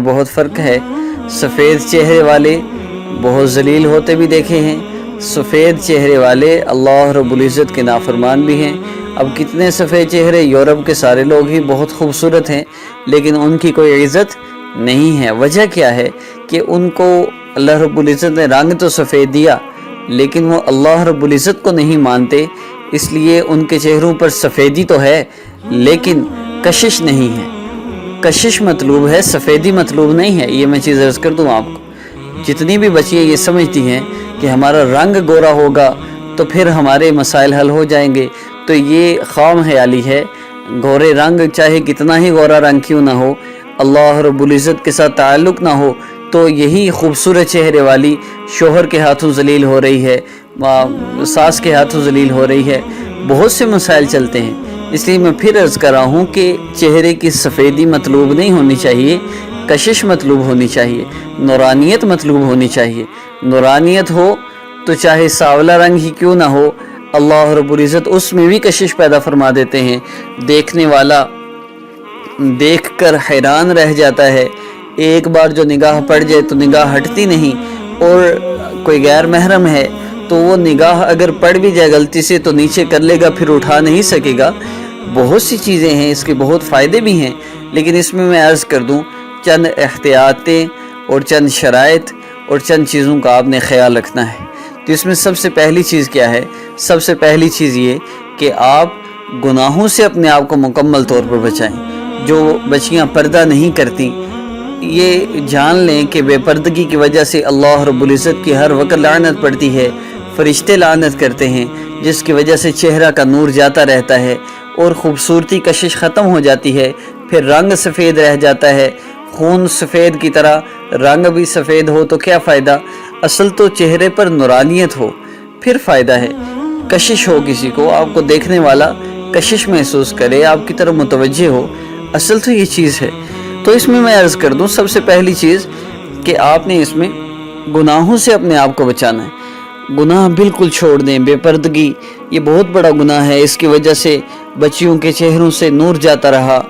بہت فرق ہے۔ سفید چہرے والے بہت ذلیل ہوتے بھی دیکھے ہیں، سفید چہرے والے اللہ رب العزت کے نافرمان بھی ہیں۔ اب کتنے سفید چہرے، یورپ کے سارے لوگ ہی بہت خوبصورت ہیں لیکن ان کی کوئی عزت نہیں ہے۔ وجہ کیا ہے کہ ان کو اللہ رب العزت نے رنگ تو سفید دیا لیکن وہ اللہ رب العزت کو نہیں مانتے، اس لیے ان کے چہروں پر سفیدی تو ہے لیکن کشش نہیں ہے۔ کشش مطلوب ہے، سفیدی مطلوب نہیں ہے۔ یہ میں چیز عرض کر دوں آپ کو، جتنی بھی بچیاں یہ سمجھتی ہیں کہ ہمارا رنگ گورا ہوگا تو پھر ہمارے مسائل حل ہو جائیں گے، تو یہ خام خیالی ہے۔ گورے رنگ چاہے کتنا ہی گورا رنگ کیوں نہ ہو، اللہ رب العزت کے ساتھ تعلق نہ ہو تو یہی خوبصورت چہرے والی شوہر کے ہاتھوں ذلیل ہو رہی ہے، ساس کے ہاتھوں ذلیل ہو رہی ہے، بہت سے مسائل چلتے ہیں۔ اس لیے میں پھر عرض کر رہا ہوں کہ چہرے کی سفیدی مطلوب نہیں ہونی چاہیے، کشش مطلوب ہونی چاہیے، نورانیت مطلوب ہونی چاہیے۔ نورانیت ہو تو چاہے سانولا رنگ ہی کیوں نہ ہو، اللہ رب العزت اس میں بھی کشش پیدا فرما دیتے ہیں۔ دیکھنے والا دیکھ کر حیران رہ جاتا ہے، ایک بار جو نگاہ پڑ جائے تو نگاہ ہٹتی نہیں، اور کوئی غیر محرم ہے تو وہ نگاہ اگر پڑ بھی جائے غلطی سے تو نیچے کر لے گا، پھر اٹھا نہیں سکے گا۔ بہت سی چیزیں ہیں، اس کے بہت فائدے بھی ہیں، لیکن اس میں عرض کر دوں چند احتیاطیں اور چند شرائط اور چند چیزوں کا آپ نے خیال رکھنا ہے۔ تو اس میں سب سے پہلی چیز کیا ہے؟ سب سے پہلی چیز یہ کہ آپ گناہوں سے اپنے آپ کو مکمل طور پر بچائیں۔ جو بچیاں پردہ نہیں کرتی، یہ جان لیں کہ بے پردگی کی وجہ سے اللہ رب العزت کی ہر وقت لعنت پڑتی ہے، فرشتے لعنت کرتے ہیں، جس کی وجہ سے چہرہ کا نور جاتا رہتا ہے اور خوبصورتی کشش ختم ہو جاتی ہے، پھر رنگ سفید رہ جاتا ہے۔ خون سفید کی طرح رنگ بھی سفید ہو تو کیا فائدہ؟ اصل تو چہرے پر نورانیت ہو پھر فائدہ ہے۔ کشش ہو کسی کو، آپ کو دیکھنے والا کشش محسوس کرے، آپ کی طرف متوجہ ہو، اصل تو یہ چیز ہے۔ تو اس میں عرض کر دوں سب سے پہلی چیز کہ آپ نے اس میں گناہوں سے اپنے آپ کو بچانا ہے۔ گناہ بالکل چھوڑ دیں۔ بے پردگی یہ بہت بڑا گناہ ہے، اس کی وجہ سے بچیوں کے چہروں سے نور جاتا رہا،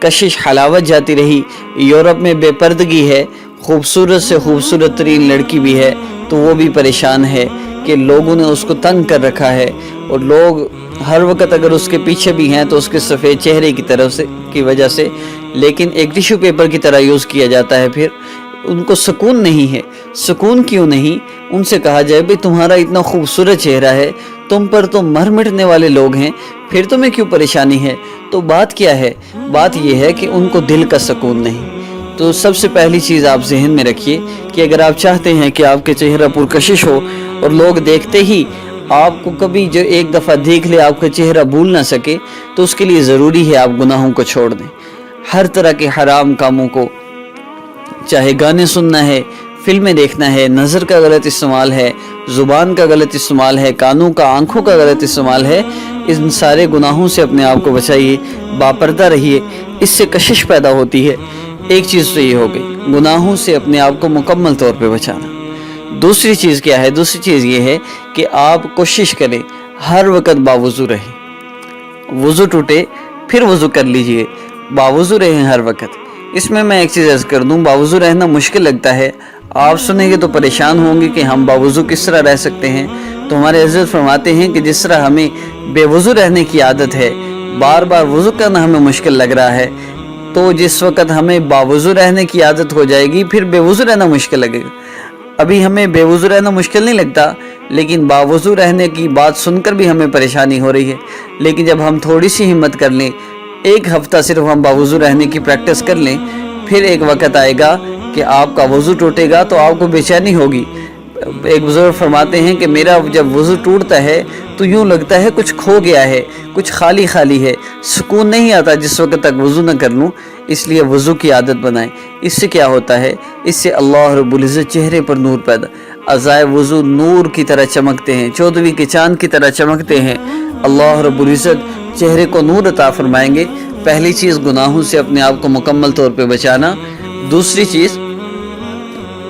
کشش حلاوت جاتی رہی۔ یورپ میں بے پردگی ہے، خوبصورت سے خوبصورت ترین لڑکی بھی ہے تو وہ بھی پریشان ہے کہ لوگوں نے اس کو تنگ کر رکھا ہے، اور لوگ ہر وقت اگر اس کے پیچھے بھی ہیں تو اس کے سفید چہرے کی طرف سے کی وجہ سے، لیکن ایک ٹیشو پیپر کی طرح یوز کیا جاتا ہے۔ پھر ان کو سکون نہیں ہے۔ سکون کیوں نہیں؟ ان سے کہا جائے بھئی تمہارا اتنا خوبصورت چہرہ ہے، تم پر تو مر مٹنے والے لوگ ہیں، پھر تمہیں کیوں پریشانی ہے؟ تو بات کیا ہے؟ بات یہ ہے کہ ان کو دل کا سکون نہیں۔ تو سب سے پہلی چیز آپ ذہن میں رکھیے کہ اگر آپ چاہتے ہیں کہ آپ کے چہرہ پرکشش ہو اور لوگ دیکھتے ہی آپ کو کبھی جو ایک دفعہ دیکھ لے آپ کا چہرہ بھول نہ سکے، تو اس کے لیے ضروری ہے آپ گناہوں کو چھوڑ دیں۔ ہر طرح کے حرام کاموں کو، چاہے گانے سننا ہے، فلمیں دیکھنا ہے، نظر کا غلط استعمال ہے، زبان کا غلط استعمال ہے، کانوں کا آنکھوں کا غلط استعمال ہے، ان سارے گناہوں سے اپنے آپ کو بچائیے، باپردہ رہیے۔ اس سے کشش پیدا ہوتی ہے۔ ایک چیز تو یہ ہو گئی، گناہوں سے اپنے آپ کو مکمل طور پہ بچانا۔ دوسری چیز کیا ہے؟ دوسری چیز یہ ہے کہ آپ کوشش کریں ہر وقت باوضو رہیں۔ وضو ٹوٹے پھر وضو کر لیجئے، باوضو رہیں ہر وقت۔ اس میں ایک چیز عرض کر دوں، باوضو رہنا مشکل لگتا ہے، آپ سنیں گے تو پریشان ہوں گے کہ ہم باوضو کس طرح رہ سکتے ہیں۔ تو ہمارے حضرت فرماتے ہیں کہ جس طرح ہمیں بے وضو رہنے کی عادت ہے، بار بار وضو کرنا ہمیں مشکل لگ رہا ہے، تو جس وقت ہمیں باوضو رہنے کی عادت ہو جائے گی پھر بے وضو رہنا مشکل لگے گا۔ ابھی ہمیں بے وضو رہنا مشکل نہیں لگتا، لیکن باوضو رہنے کی بات سن کر بھی ہمیں پریشانی ہو رہی ہے۔ لیکن جب ہم تھوڑی سی ہمت کر لیں، ایک ہفتہ صرف ہم باوضو رہنے کی پریکٹس کر لیں، پھر ایک وقت آئے گا کہ آپ کا وضو ٹوٹے گا تو آپ کو بے چینی ہوگی۔ ایک بزرگ فرماتے ہیں کہ میرا جب وضو ٹوٹتا ہے تو یوں لگتا ہے کچھ کھو گیا ہے، کچھ خالی خالی ہے، سکون نہیں آتا جس وقت تک وضو نہ کر لوں۔ اس لیے وضو کی عادت بنائیں۔ اس سے کیا ہوتا ہے؟ اس سے اللہ رب العزت چہرے پر نور پیدا، اعضائے وضو نور کی طرح چمکتے ہیں، 14ویں کے چاند کی طرح چمکتے ہیں۔ اللہ رب العزت چہرے کو نور عطا فرمائیں گے۔ پہلی چیز گناہوں سے اپنے آپ کو مکمل طور پہ بچانا، دوسری چیز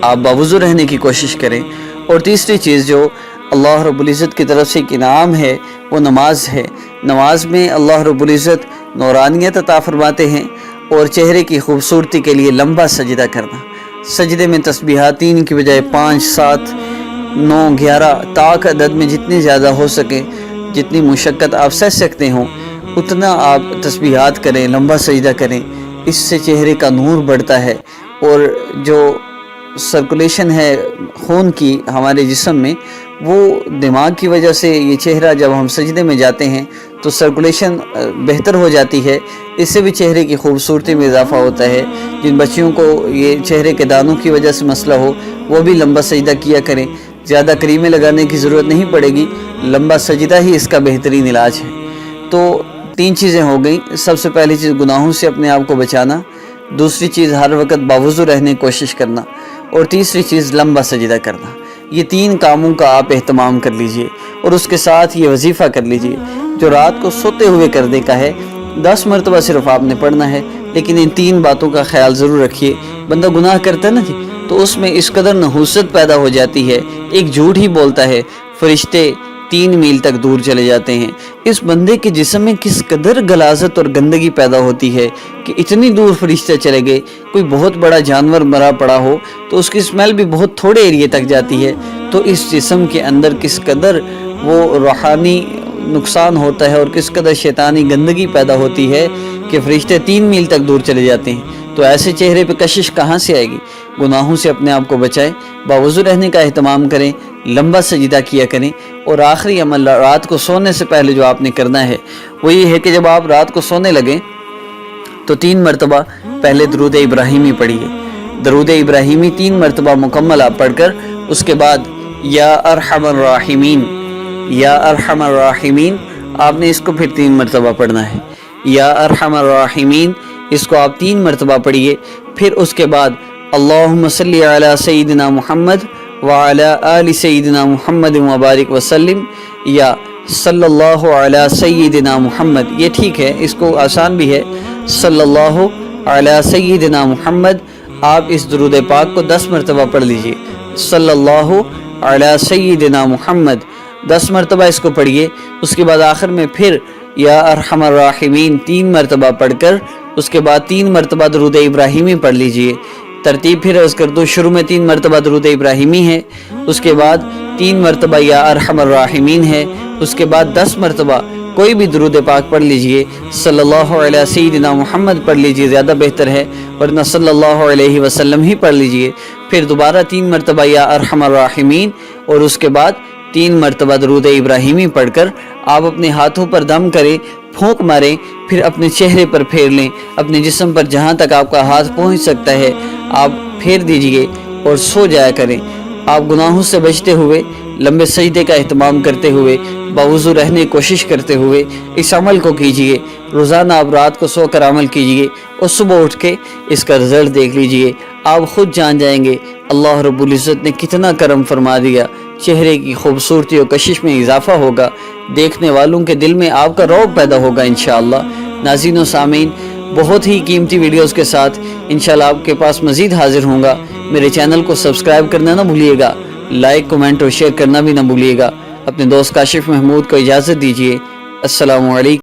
آپ باوضو رہنے کی کوشش کریں، اور تیسری چیز جو اللہ رب العزت کی طرف سے ایک انعام ہے وہ نماز ہے۔ نماز میں اللہ رب العزت نورانیت عطا فرماتے ہیں، اور چہرے کی خوبصورتی کے لیے لمبا سجدہ کرنا۔ سجدے میں تسبیحات 3 کی بجائے 5، 7، 9، 11 طاق عدد میں جتنی زیادہ ہو سکے، جتنی مشقت آپ سہ سکتے ہوں اتنا آپ تسبیحات کریں، لمبا سجدہ کریں۔ اس سے چہرے کا نور بڑھتا ہے اور جو سرکولیشن ہے خون کی ہمارے جسم میں، وہ دماغ کی وجہ سے یہ چہرہ جب ہم سجدے میں جاتے ہیں تو سرکولیشن بہتر ہو جاتی ہے، اس سے بھی چہرے کی خوبصورتی میں اضافہ ہوتا ہے۔ جن بچیوں کو یہ چہرے کے دانوں کی وجہ سے مسئلہ ہو وہ بھی لمبا سجدہ کیا کریں، زیادہ کریمیں لگانے کی ضرورت نہیں پڑے گی، لمبا سجدہ ہی اس کا بہترین علاج ہے۔ تو 3 چیزیں ہو گئیں۔ سب سے پہلی چیز گناہوں سے اپنے آپ کو بچانا، دوسری چیز ہر وقت باوضو رہنے کی کوشش کرنا، اور تیسری چیز لمبا سجدہ کرنا۔ یہ 3 کاموں کا آپ اہتمام کر لیجئے اور اس کے ساتھ یہ وظیفہ کر لیجئے جو رات کو سوتے ہوئے کرنے کا ہے۔ 10 مرتبہ صرف آپ نے پڑھنا ہے، لیکن ان 3 باتوں کا خیال ضرور رکھیے۔ بندہ گناہ کرتا ہے نا جی، تو اس میں اس قدر نحوست پیدا ہو جاتی ہے، ایک جھوٹ ہی بولتا ہے، فرشتے 3 میل تک دور چلے جاتے ہیں۔ اس بندے کے جسم میں کس قدر غلاظت اور گندگی پیدا ہوتی ہے کہ اتنی دور فرشتے چلے گئے۔ کوئی بہت بڑا جانور مرا پڑا ہو تو اس کی سمیل بھی بہت تھوڑے ایریے تک جاتی ہے، تو اس جسم کے اندر کس قدر وہ روحانی نقصان ہوتا ہے اور کس قدر شیطانی گندگی پیدا ہوتی ہے کہ فرشتے 3 میل تک دور چلے جاتے ہیں۔ تو ایسے چہرے پہ کشش کہاں سے آئے گی؟ گناہوں سے اپنے آپ کو بچائیں، باوضو رہنے کا اہتمام کریں، لمبا سجدہ کیا کریں، اور آخری عمل رات کو سونے سے پہلے جو آپ نے کرنا ہے وہ یہ ہے کہ جب آپ رات کو سونے لگیں تو 3 مرتبہ پہلے درود ابراہیمی پڑھیے۔ درود ابراہیمی 3 مرتبہ مکمل آپ پڑھ کر اس کے بعد یا ارحم الراحمین، یا ارحم الراحمین آپ نے اس کو پھر 3 مرتبہ پڑھنا ہے۔ یا ارحم الراحمین اس کو آپ 3 مرتبہ پڑھیے۔ پھر اس کے بعد اللہم صلی علی سیدنا محمد وعلی آل سیدنا محمد مبارک وسلم، یا صلی اللہ علی سیدنا محمد، یہ ٹھیک ہے، اس کو آسان بھی ہے، صلی اللہ علی سیدنا محمد۔ آپ اس درود پاک کو 10 مرتبہ پڑھ لیجئے، صلی اللہ علی سیدنا محمد 10 مرتبہ اس کو پڑھیے۔ اس کے بعد آخر میں پھر یا ارحم الراحمین 3 مرتبہ پڑھ کر اس کے بعد 3 مرتبہ درود ابراہیمی پڑھ لیجئے۔ ترتیب پھر عرض کر دو، شروع میں 3 مرتبہ درود ابراہیمی ہے، اس کے بعد 3 مرتبہ یا ارحم الراحمین ہے، اس کے بعد 10 مرتبہ کوئی بھی درود پاک پڑھ لیجئے، صلی اللہ علیہ سیدنا محمد پڑھ لیجئے، زیادہ بہتر ہے، ورنہ صلی اللہ علیہ وسلم ہی پڑھ لیجئے۔ پھر دوبارہ 3 مرتبہ یا ارحم الراحمین، اور اس کے بعد 3 مرتبہ درود ابراہیمی پڑھ کر آپ اپنے ہاتھوں پر دم کریں، پھونک ماریں، پھر اپنے چہرے پر پھیر لیں، اپنے جسم پر جہاں تک آپ کا ہاتھ پہنچ سکتا ہے آپ پھیر دیجئے اور سو جایا کریں۔ آپ گناہوں سے بچتے ہوئے، لمبے سجدے کا اہتمام کرتے ہوئے، باوضو رہنے کی کوشش کرتے ہوئے اس عمل کو کیجئے۔ روزانہ آپ رات کو سو کر عمل کیجئے اور صبح اٹھ کے اس کا رزلٹ دیکھ لیجئے، آپ خود جان جائیں گے اللہ رب العزت نے کتنا کرم فرما دیا۔ چہرے کی خوبصورتی اور کشش میں اضافہ ہوگا، دیکھنے والوں کے دل میں آپ کا رعب پیدا ہوگا انشاءاللہ۔ ناظرین و سامعین، بہت ہی قیمتی ویڈیوز کے ساتھ انشاءاللہ آپ کے پاس مزید حاضر ہوں گا۔ میرے چینل کو سبسکرائب کرنا نہ بھولیے گا، لائک، کمنٹ اور شیئر کرنا بھی نہ بھولیے گا۔ اپنے دوست کاشف محمود کو اجازت دیجیے۔ السلام علیکم۔